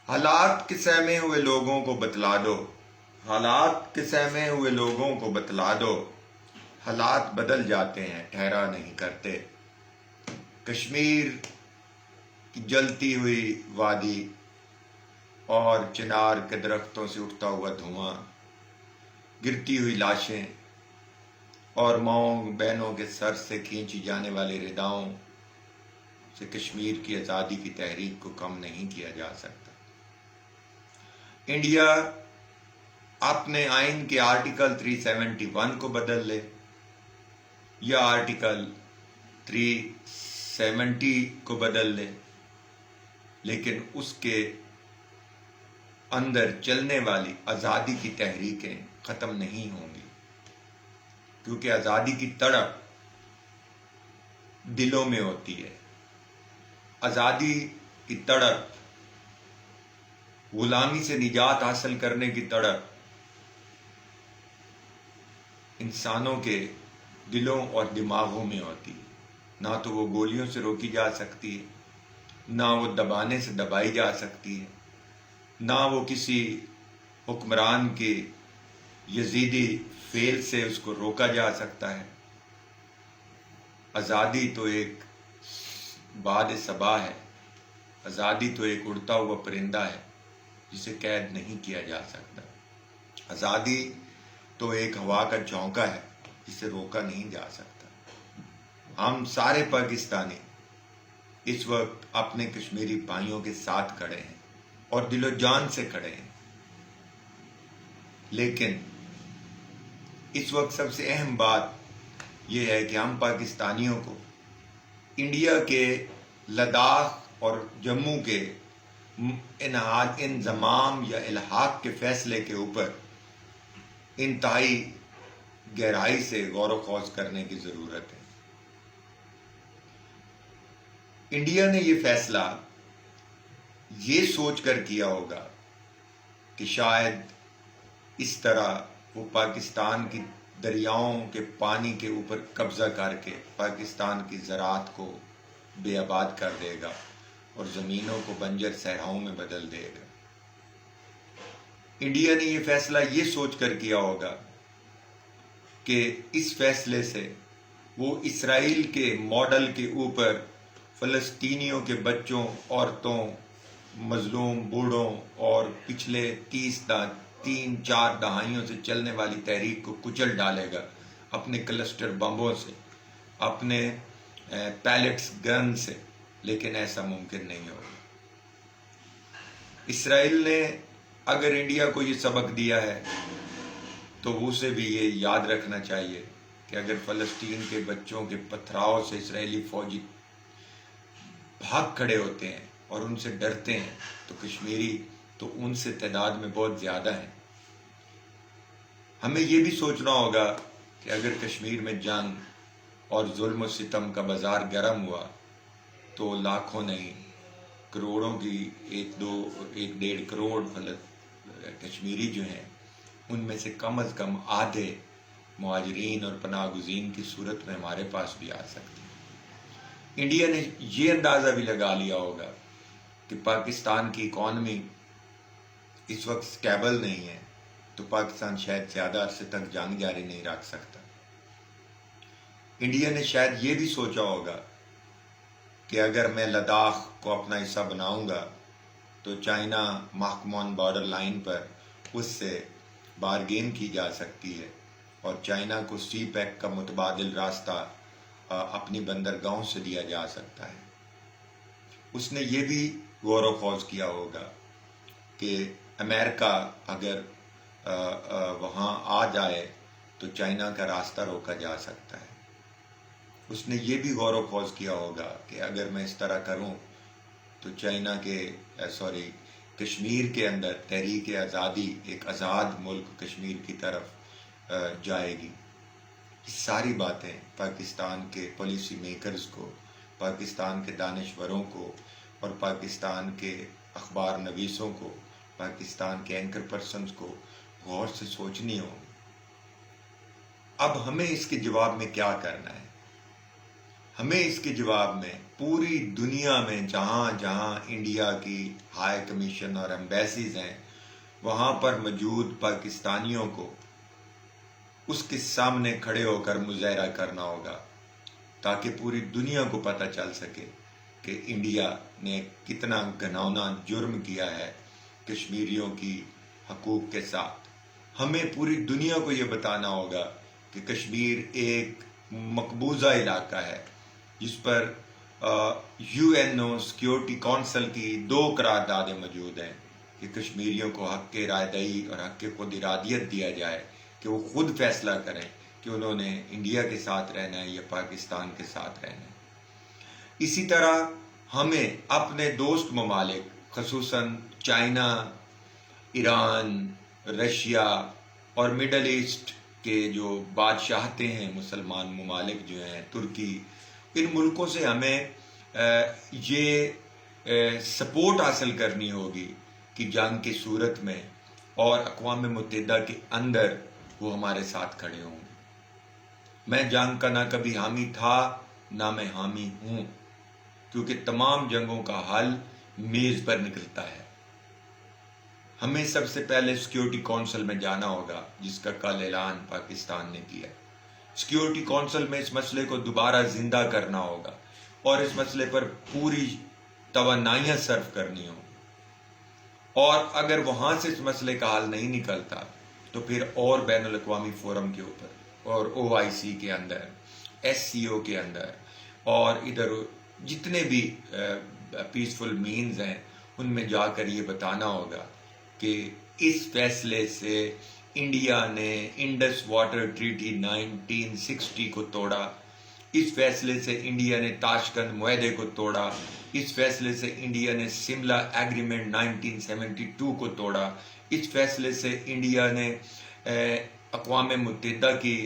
حالات کے سہمے ہوئے لوگوں کو بتلا دو، حالات کے سہمے ہوئے لوگوں کو بتلا دو، حالات بدل جاتے ہیں ٹھہرا نہیں کرتے۔ کشمیر کی جلتی ہوئی وادی اور چنار کے درختوں سے اٹھتا ہوا دھواں، گرتی ہوئی لاشیں اور ماؤں بہنوں کے سر سے کھینچی جانے والی رداؤں سے کشمیر کی آزادی کی تحریک کو کم نہیں کیا جا سکتا۔ انڈیا اپنے آئین کے آرٹیکل 371 کو بدل لے یا آرٹیکل 370 کو بدل لے، لیکن اس کے اندر چلنے والی آزادی کی تحریکیں ختم نہیں ہوں گی، کیونکہ آزادی کی تڑپ دلوں میں ہوتی ہے۔ آزادی کی تڑپ، غلامی سے نجات حاصل کرنے کی تڑپ انسانوں کے دلوں اور دماغوں میں ہوتی ہے۔ نہ تو وہ گولیوں سے روکی جا سکتی ہے، نہ وہ دبانے سے دبائی جا سکتی ہے، نہ وہ کسی حکمران کے یزیدی فعل سے اس کو روکا جا سکتا ہے۔ آزادی تو ایک باد صبا ہے، آزادی تو ایک اڑتا ہوا پرندہ ہے جسے قید نہیں کیا جا سکتا۔ آزادی تو ایک ہوا کا جھونکا ہے جسے روکا نہیں جا سکتا۔ ہم سارے پاکستانی اس وقت اپنے کشمیری بھائیوں کے ساتھ کھڑے ہیں اور دل و جان سے کھڑے ہیں، لیکن اس وقت سب سے اہم بات یہ ہے کہ ہم پاکستانیوں کو انڈیا کے لداخ اور جموں کے انضمام یا الحاق کے فیصلے کے اوپر انتہائی گہرائی سے غور و خوض کرنے کی ضرورت ہے۔ انڈیا نے یہ فیصلہ یہ سوچ کر کیا ہوگا کہ شاید اس طرح وہ پاکستان کی دریاؤں کے پانی کے اوپر قبضہ کر کے پاکستان کی زراعت کو بے آباد کر دے گا اور زمینوں کو بنجر صحراؤں میں بدل دے گا۔ انڈیا نے یہ فیصلہ یہ سوچ کر کیا ہوگا کہ اس فیصلے سے وہ اسرائیل کے ماڈل کے اوپر فلسطینیوں کے بچوں، عورتوں، مظلوم بوڑھوں اور پچھلے 3-4 دہائیوں سے چلنے والی تحریک کو کچل ڈالے گا اپنے کلسٹر بمبوں سے، اپنے پیلٹس گن سے، لیکن ایسا ممکن نہیں ہوگا۔ اسرائیل نے اگر انڈیا کو یہ سبق دیا ہے تو اسے بھی یہ یاد رکھنا چاہیے کہ اگر فلسطین کے بچوں کے پتھراؤ سے اسرائیلی فوجی بھاگ کھڑے ہوتے ہیں اور ان سے ڈرتے ہیں تو کشمیری تو ان سے تعداد میں بہت زیادہ ہیں۔ ہمیں یہ بھی سوچنا ہوگا کہ اگر کشمیر میں جنگ اور ظلم و ستم کا بازار گرم ہوا تو لاکھوں نہیں، کروڑوں کی 1-1.5 کروڑ کشمیری جو ہیں ان میں سے کم از کم آدھے مہاجرین اور پناہ گزین کی صورت میں ہمارے پاس بھی آ سکتے ہیں۔ انڈیا نے یہ اندازہ بھی لگا لیا ہوگا کہ پاکستان کی اکانومی اس وقت سٹیبل نہیں ہے تو پاکستان شاید زیادہ عرصے تک جنگ جاری نہیں رکھ سکتا۔ انڈیا نے شاید یہ بھی سوچا ہوگا کہ اگر میں لداخ کو اپنا حصہ بناؤں گا تو چائنا محکومان بارڈر لائن پر اس سے بارگین کی جا سکتی ہے اور چائنا کو سی پیک کا متبادل راستہ اپنی بندرگاہوں سے دیا جا سکتا ہے۔ اس نے یہ بھی غور و خوض کیا ہوگا کہ امریکہ اگر وہاں آ جائے تو چائنا کا راستہ روکا جا سکتا ہے۔ اس نے یہ بھی غور و خوض کیا ہوگا کہ اگر میں اس طرح کروں تو کشمیر کے اندر تحریک آزادی ایک آزاد ملک کشمیر کی طرف جائے گی۔ یہ ساری باتیں پاکستان کے پالیسی میکرز کو، پاکستان کے دانشوروں کو اور پاکستان کے اخبار نویسوں کو، پاکستان کے اینکر پرسنز کو غور سے سوچنی ہوگی۔ اب ہمیں اس کے جواب میں کیا کرنا ہے؟ ہمیں اس کے جواب میں پوری دنیا میں جہاں جہاں انڈیا کی ہائی کمیشن اور ایمبیسیز ہیں وہاں پر موجود پاکستانیوں کو اس کے سامنے کھڑے ہو کر مظاہرہ کرنا ہوگا تاکہ پوری دنیا کو پتہ چل سکے کہ انڈیا نے کتنا گھناؤنا جرم کیا ہے کشمیریوں کی حقوق کے ساتھ۔ ہمیں پوری دنیا کو یہ بتانا ہوگا کہ کشمیر ایک مقبوضہ علاقہ ہے جس پر U N O security council کی 2 قراردادیں موجود ہیں کہ کشمیریوں کو حق رائے دہی اور حق خود ارادیت دیا جائے کہ وہ خود فیصلہ کریں کہ انہوں نے انڈیا کے ساتھ رہنا ہے یا پاکستان کے ساتھ رہنا ہے۔ اسی طرح ہمیں اپنے دوست ممالک خصوصاً چائنا، ایران، رشیا اور مڈل ایسٹ کے جو بادشاہتیں ہیں مسلمان ممالک جو ہیں ترکی، ان ملکوں سے ہمیں یہ سپورٹ حاصل کرنی ہوگی کہ جنگ کی صورت میں اور اقوام متحدہ کے اندر وہ ہمارے ساتھ کھڑے ہوں۔ میں جنگ کا نہ کبھی حامی تھا نہ میں حامی ہوں، کیونکہ تمام جنگوں کا حل میز پر نکلتا ہے۔ ہمیں سب سے پہلے سیکیورٹی کونسل میں جانا ہوگا جس کا کل اعلان پاکستان نے کیا۔ سیکیورٹی کونسل میں اس مسئلے کو دوبارہ زندہ کرنا ہوگا اور اس مسئلے پر پوری توانائیاں صرف کرنی ہوں، اور اگر وہاں سے اس مسئلے کا حل نہیں نکلتا تو پھر اور بین الاقوامی فورم کے اوپر اور او آئی سی کے اندر، ایس سی او کے اندر اور ادھر جتنے بھی پیسفل مینز ہیں ان میں جا کر یہ بتانا ہوگا کہ اس فیصلے سے انڈیا نے انڈس واٹر ٹریٹی 1960 کو توڑا، اس فیصلے سے انڈیا نے تاشکند معاہدے کو توڑا، اس فیصلے سے انڈیا نے سملہ ایگریمنٹ 1972 کو توڑا، اس فیصلے سے انڈیا نے اقوام متحدہ کی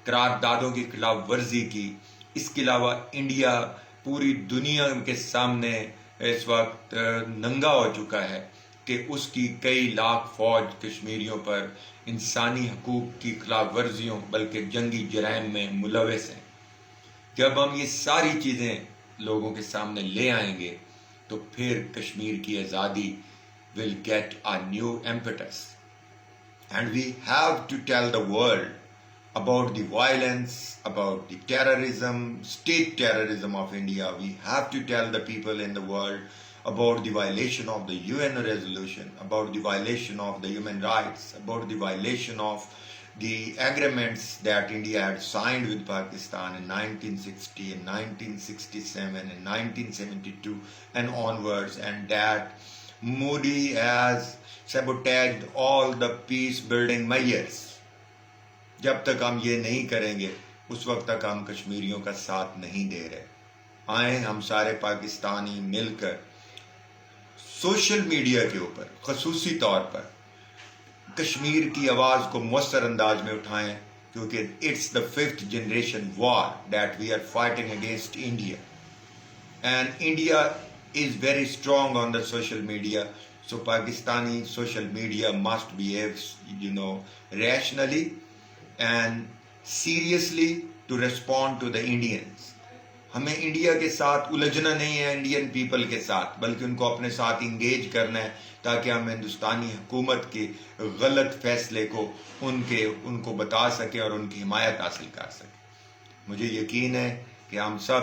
قراردادوں کی خلاف ورزی کی۔ اس کے علاوہ انڈیا پوری دنیا کے سامنے اس وقت ننگا ہو چکا ہے کہ اس کی کئی لاکھ فوج کشمیریوں پر انسانی حقوق کی خلاف ورزیوں بلکہ جنگی جرائم میں ملوث ہیں۔ جب ہم یہ ساری چیزیں لوگوں کے سامنے لے آئیں گے تو پھر کشمیر کی آزادی will get a new impetus. And we have to tell the world about the violence, about the terrorism, state terrorism of India. We have to tell the people in the world about the violation of the UN resolution, about the violation of the human rights, about the violation of the agreements that India had signed with Pakistan in 1960, in 1967, in 1972 and onwards, and that Modi has sabotaged all the peace building measures. جب تک ہم یہ نہیں کریں گے اس وقت تک ہم کشمیریوں کا ساتھ نہیں دے رہے۔ آئیں ہم سارے پاکستانی مل کر سوشل میڈیا کے اوپر خصوصی طور پر کشمیر کی آواز کو مؤثر انداز میں اٹھائیں، کیونکہ it's the 5th generation war that we are fighting against India. And India is very strong on the social media, so Pakistani social media must behave, rationally and seriously to respond to the Indians. ہمیں India کے ساتھ الجھنا نہیں ہے، Indian people کے ساتھ، بلکہ ان کو اپنے ساتھ انگیج کرنا ہے تاکہ ہم ہندوستانی حکومت کے غلط فیصلے کو ان کو بتا سکیں اور ان کی حمایت حاصل کر سکیں۔ مجھے یقین ہے کہ ہم سب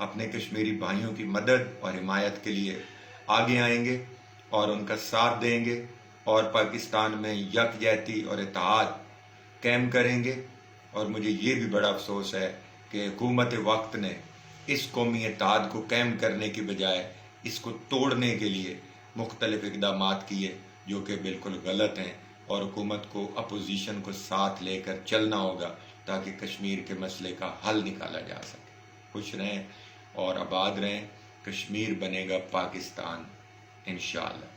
اپنے کشمیری بھائیوں کی مدد اور حمایت کے لیے آگے آئیں گے اور ان کا ساتھ دیں گے اور پاکستان میں یکجہتی اور اتحاد قائم کریں گے۔ اور مجھے یہ بھی بڑا افسوس ہے کہ حکومت وقت نے اس قومی اتحاد کو قائم کرنے کی بجائے اس کو توڑنے کے لیے مختلف اقدامات کیے جو کہ بالکل غلط ہیں، اور حکومت کو اپوزیشن کو ساتھ لے کر چلنا ہوگا تاکہ کشمیر کے مسئلے کا حل نکالا جا سکے۔ خوش رہیں اور آباد رہیں، کشمیر بنے گا پاکستان انشاءاللہ۔